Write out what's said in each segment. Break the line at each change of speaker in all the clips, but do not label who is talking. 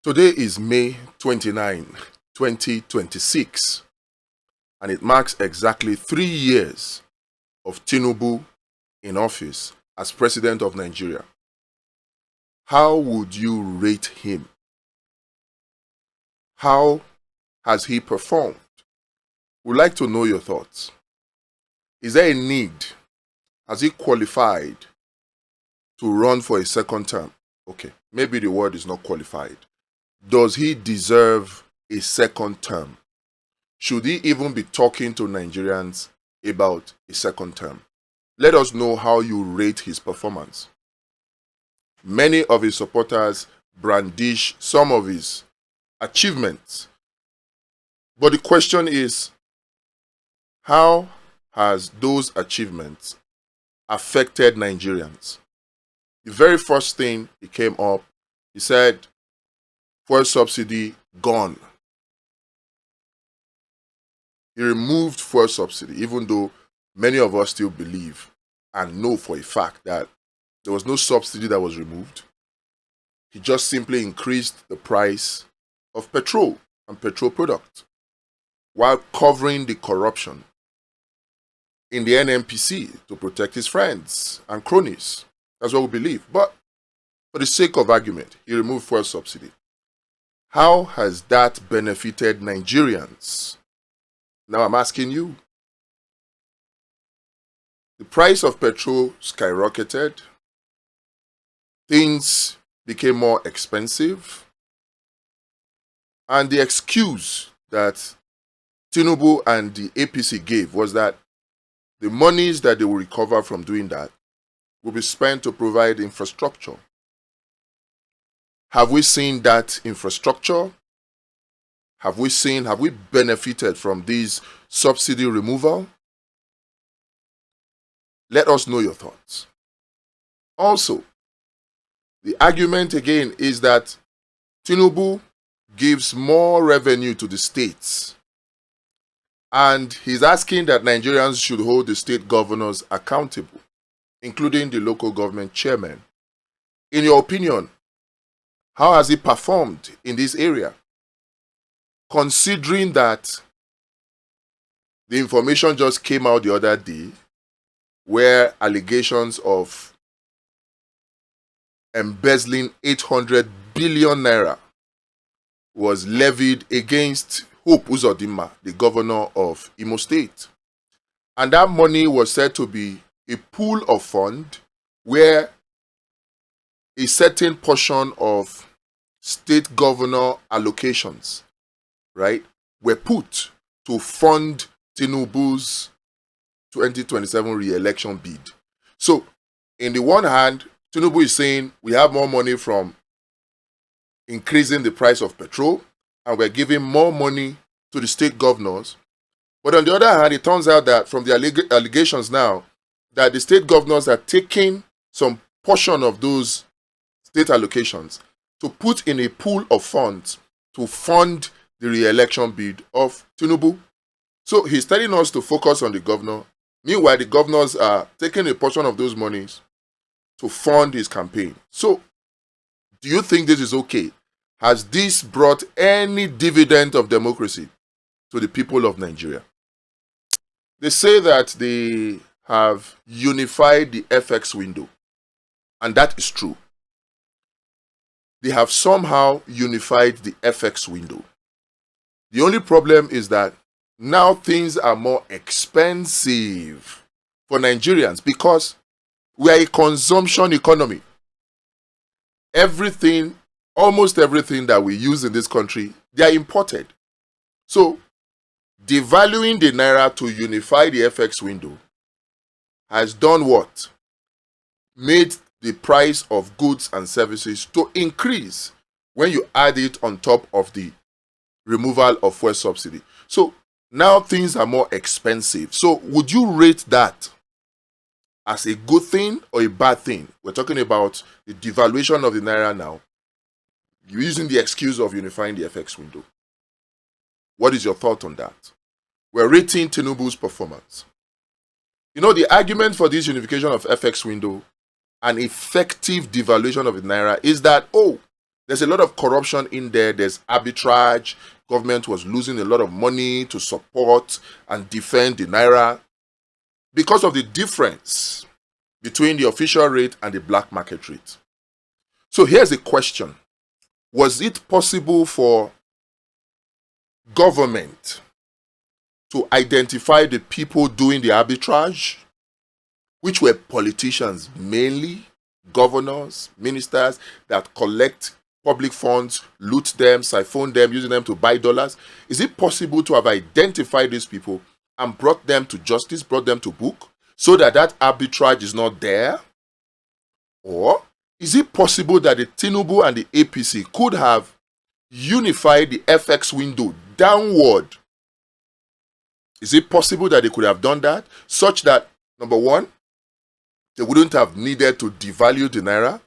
Today is May 29, 2026, and it marks exactly 3 years of Tinubu in office as president of Nigeria. How would you rate him? How has he performed? We'd like to know your thoughts. Is there a need? Has he qualified to run for a second term? Okay, maybe the word is not qualified. Does he deserve a second term? Should he even be talking to Nigerians about a second term? Let us know how you rate his performance. Many of his supporters brandish some of his achievements. But the question is, how has those achievements affected Nigerians? The very first thing he came up, he said, fuel subsidy gone. He removed fuel subsidy, even though many of us still believe and know for a fact that there was no subsidy that was removed. He just simply increased the price of petrol and petrol products while covering the corruption in the NNPC to protect his friends and cronies. That's what we believe. But for the sake of argument, he removed fuel subsidy. How has that benefited Nigerians? Now I'm asking you. The price of petrol skyrocketed. Things became more expensive. And the excuse that Tinubu and the APC gave was that the monies that they will recover from doing that will be spent to provide infrastructure. Have we seen that infrastructure? Have we benefited from this subsidy removal? Let us know your thoughts. Also, the argument again is that Tinubu gives more revenue to the states, and he's asking that Nigerians should hold the state governors accountable, including the local government chairman. In your opinion, how has he performed in this area? Considering that the information just came out the other day where allegations of embezzling 800 billion naira was levied against Hope Uzodinma, the governor of Imo State. And that money was said to be a pool of fund where a certain portion of state governor allocations, right, were put to fund Tinubu's 2027 re-election bid. So, in the one hand, Tinubu is saying we have more money from increasing the price of petrol and we're giving more money to the state governors. But on the other hand, it turns out that from the allegations now, that the state governors are taking some portion of those state allocations to put in a pool of funds to fund the re-election bid of Tinubu. So he's telling us to focus on the governor. Meanwhile, the governors are taking a portion of those monies to fund his campaign. So, do you think this is okay? Has this brought any dividend of democracy to the people of Nigeria? They say that they have unified the FX window, and that is true. They have somehow unified the FX window. The only problem is that now things are more expensive for Nigerians because we are a consumption economy. Almost everything that we use in this country, they are imported. So, devaluing the naira to unify the FX window has done what? Made the price of goods and services to increase when you add it on top of the removal of fuel subsidy. So now things are more expensive. So would you rate that as a good thing or a bad thing? We're talking about the devaluation of the naira now. You're using the excuse of unifying the FX window. What is your thought on that? We're rating Tinubu's performance. You know, the argument for this unification of FX window and effective devaluation of the naira is that, There's a lot of corruption in there. There's arbitrage. Government was losing a lot of money to support and defend the naira because of the difference between the official rate and the black market rate. So here's a question. Was it possible for government to identify the people doing the arbitrage, which were politicians mainly, governors, ministers that collect public funds, loot them, siphon them, using them to buy dollars? Is it possible to have identified these people and brought them to justice, brought them to book, so that that arbitrage is not there? Or is it possible that the Tinubu and the APC could have unified the FX window downward? Is it possible that they could have done that such that, number one, they wouldn't have needed to devalue the naira,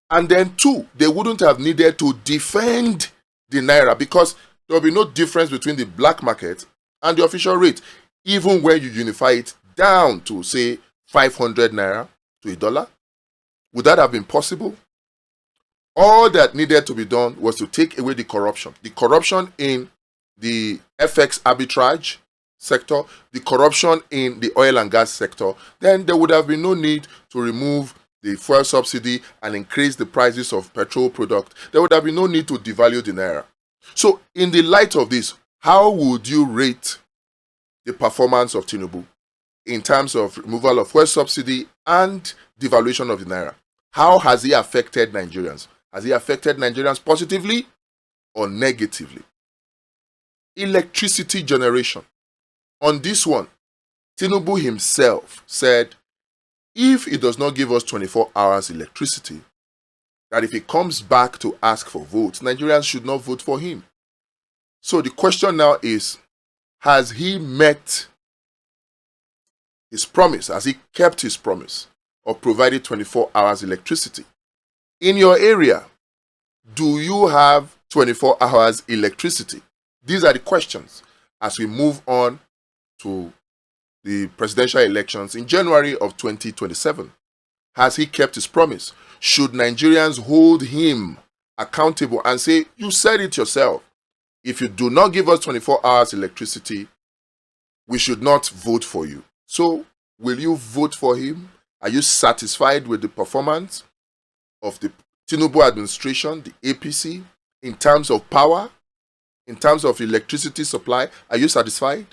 and then two, they wouldn't have needed to defend the naira, because there will be no difference between the black market and the official rate, even when you unify it down to, say, 500 naira to $1? Would that have been possible? All that needed to be done was to take away the corruption in the FX arbitrage sector, the corruption in the oil and gas sector. Then there would have been no need to remove the fuel subsidy and increase the prices of petrol product. There would have been no need to devalue the naira. So in the light of this, how would you rate the performance of Tinubu in terms of removal of fuel subsidy and devaluation of the naira? How has he affected Nigerians? Has he affected Nigerians positively or negatively? Electricity generation. On this one, Tinubu himself said, if he does not give us 24 hours electricity, that if he comes back to ask for votes, Nigerians should not vote for him. So the question now is, has he met his promise? Has he kept his promise of providing 24 hours electricity? In your area, do you have 24 hours electricity? These are the questions as we move on to the presidential elections in January of 2027. Has he kept his promise? Should Nigerians hold him accountable and say, you said it yourself, if you do not give us 24 hours electricity, we should not vote for you? So, will you vote for him? Are you satisfied with the performance of the Tinubu administration, the APC, in terms of power, in terms of electricity supply? Are you satisfied?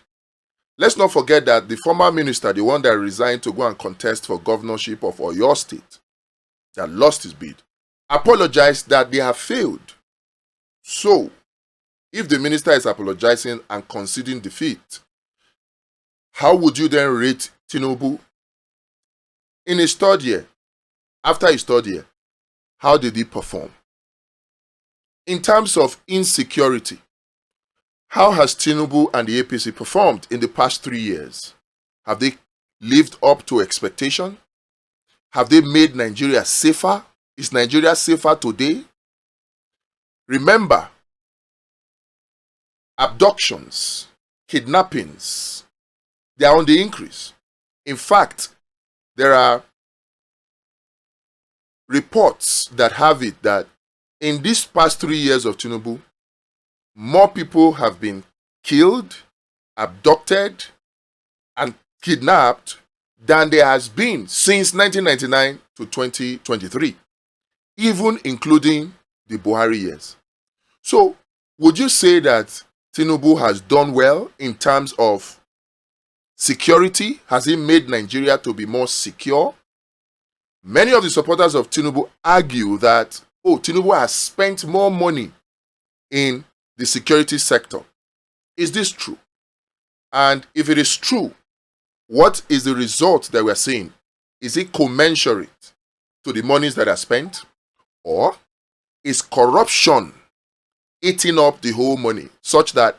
Let's not forget that the former minister, the one that resigned to go and contest for governorship of Oyo State, that lost his bid, apologized that they have failed. So, if the minister is apologizing and conceding defeat, how would you then rate Tinubu? In his third year, after his third year, how did he perform? In terms of insecurity, how has Tinubu and the APC performed in the past 3 years? Have they lived up to expectation? Have they made Nigeria safer? Is Nigeria safer today? Remember, abductions, kidnappings, they are on the increase. In fact, there are reports that have it that in these past 3 years of Tinubu, more people have been killed, abducted, and kidnapped than there has been since 1999 to 2023, even including the Buhari years. So, would you say that Tinubu has done well in terms of security? Has he made Nigeria to be more secure? Many of the supporters of Tinubu argue that, Tinubu has spent more money in the security sector. Is this true? And if it is true, what is the result that we are seeing? Is it commensurate to the monies that are spent? Or is corruption eating up the whole money such that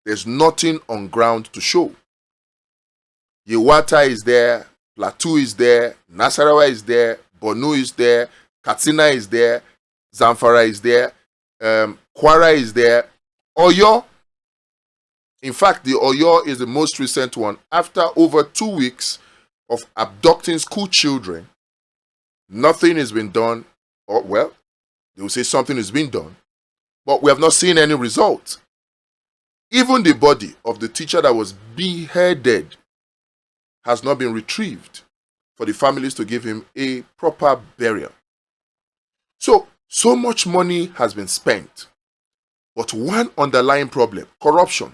there's nothing on ground to show? Yewata is there, Plateau is there, Nasarawa is there, Borno is there, Katsina is there, Zamfara is there, Kwara is there, Oyo. In fact, the Oyo is the most recent one. After over 2 weeks of abducting school children, nothing has been done. They will say something is being done, but we have not seen any result. Even the body of the teacher that was beheaded has not been retrieved for the families to give him a proper burial. So much money has been spent. But one underlying problem, corruption.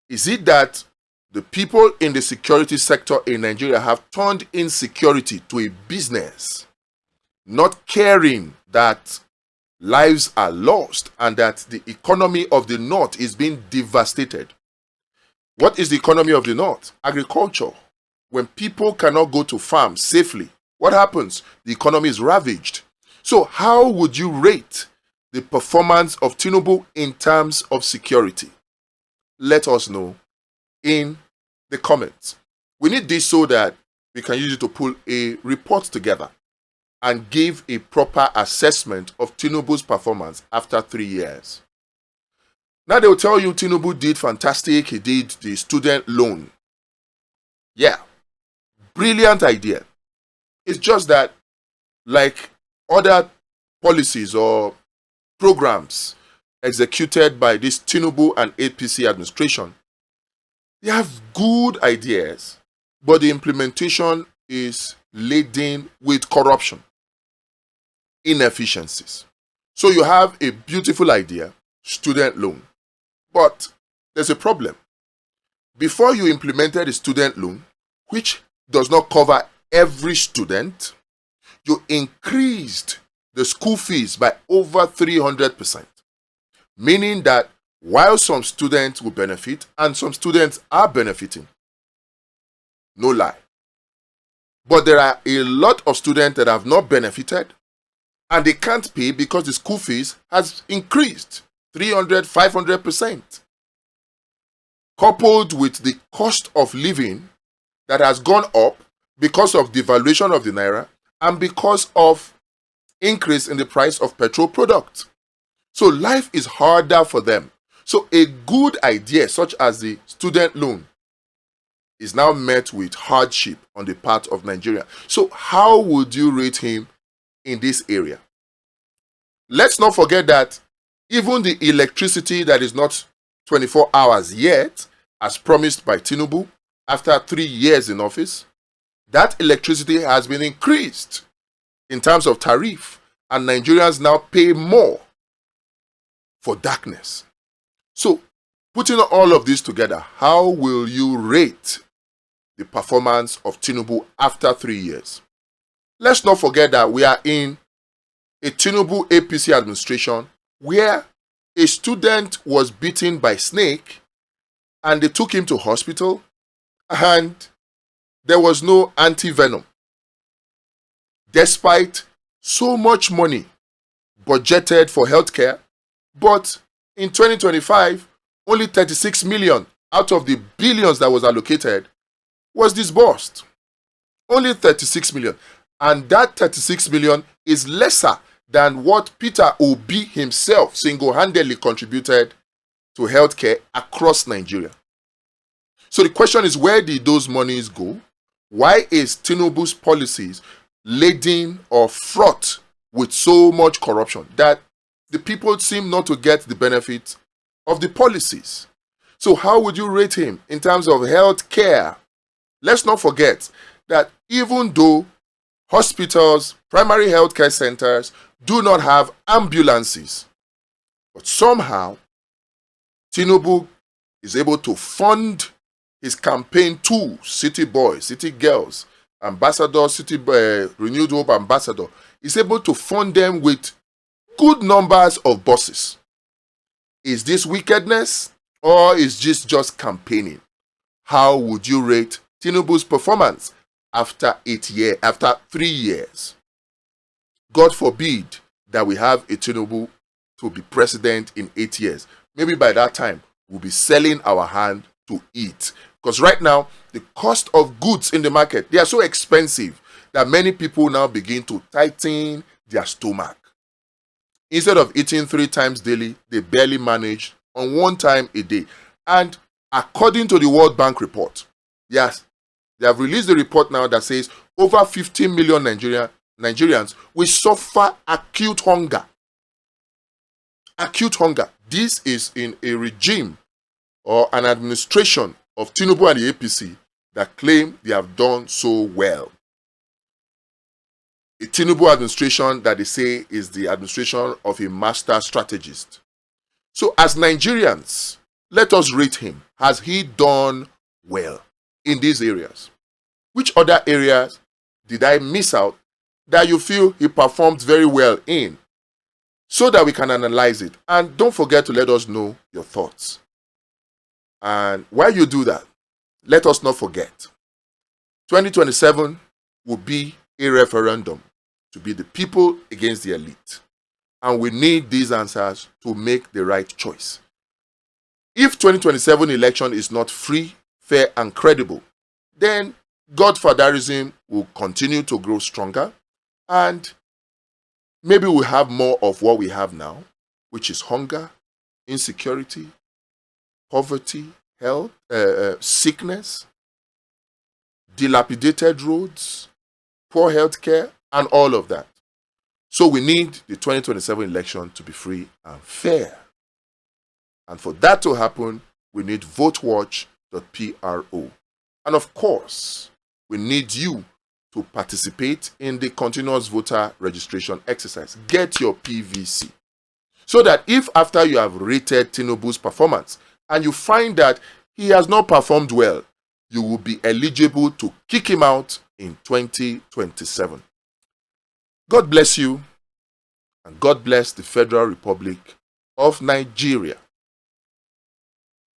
Is it that the people in the security sector in Nigeria have turned insecurity to a business, not caring that lives are lost and that the economy of the North is being devastated? What is the economy of the North? Agriculture. When people cannot go to farms safely, what happens? The economy is ravaged. So how would you rate the performance of Tinubu in terms of security? Let us know in the comments. We need this so that we can use it to pull a report together and give a proper assessment of Tinubu's performance after 3 years. Now they will tell you Tinubu did fantastic, he did the student loan. Yeah, brilliant idea. It's just that, like other policies or programs executed by this Tinubu and APC administration, they have good ideas, but the implementation is laden with corruption, inefficiencies. So you have a beautiful idea, student loan, but there's a problem. Before you implemented a student loan, which does not cover every student, you increased the school fees by over 300%. Meaning that while some students will benefit and some students are benefiting, no lie, but there are a lot of students that have not benefited and they can't pay because the school fees has increased 300, 500%. Coupled with the cost of living that has gone up because of devaluation of the naira and because of increase in the price of petrol products. So life is harder for them. So a good idea such as the student loan is now met with hardship on the part of Nigeria. So how would you rate him in this area? Let's not forget that even the electricity that is not 24 hours yet, as promised by Tinubu after 3 years in office, that electricity has been increased in terms of tariff, and Nigerians now pay more for darkness. So, putting all of this together, how will you rate the performance of Tinubu after 3 years? Let's not forget that we are in a Tinubu APC administration where a student was bitten by snake and they took him to hospital and there was no anti-venom. Despite so much money budgeted for healthcare, but in 2025, only 36 million out of the billions that was allocated was disbursed. Only 36 million. And that 36 million is lesser than what Peter Obi himself single-handedly contributed to healthcare across Nigeria. So the question is, where did those monies go? Why is Tinubu's policies laden or fraught with so much corruption that the people seem not to get the benefit of the policies? So how would you rate him in terms of health care? Let's not forget that even though hospitals, primary health care centers do not have ambulances, but somehow Tinubu is able to fund his campaign tools, city boys, city girls, ambassador, renewed hope ambassador, is able to fund them with good numbers of buses. Is this wickedness or is this just campaigning? How would you rate Tinubu's performance after 3 years? God forbid that we have a Tinubu to be president in 8 years. Maybe by that time, we'll be selling our hand to eat. Because right now, the cost of goods in the market, they are so expensive that many people now begin to tighten their stomach. Instead of eating 3 times daily, they barely manage on 1 time a day. And according to the World Bank report, yes, they have released a report now that says over 15 million Nigerians will suffer acute hunger acute hunger. This is in a regime or an administration of Tinubu and the APC that claim they have done so well. A Tinubu administration that they say is the administration of a master strategist. So as Nigerians, let us rate him. Has he done well in these areas? Which other areas did I miss out that you feel he performed very well in? So that we can analyze it. And don't forget to let us know your thoughts. And while you do that, let us not forget, 2027 will be a referendum to be the people against the elite. And we need these answers to make the right choice. If 2027 election is not free, fair, and credible, then godfatherism will continue to grow stronger, and maybe we'll have more of what we have now, which is hunger, insecurity, poverty, health, sickness, dilapidated roads, poor health care, and all of that. So we need the 2027 election to be free and fair. And for that to happen, we need votewatch.pro. And of course, we need you to participate in the continuous voter registration exercise. Get your PVC. So that if after you have rated Tinubu's performance and you find that he has not performed well, you will be eligible to kick him out in 2027. God bless you, and God bless the Federal Republic of Nigeria.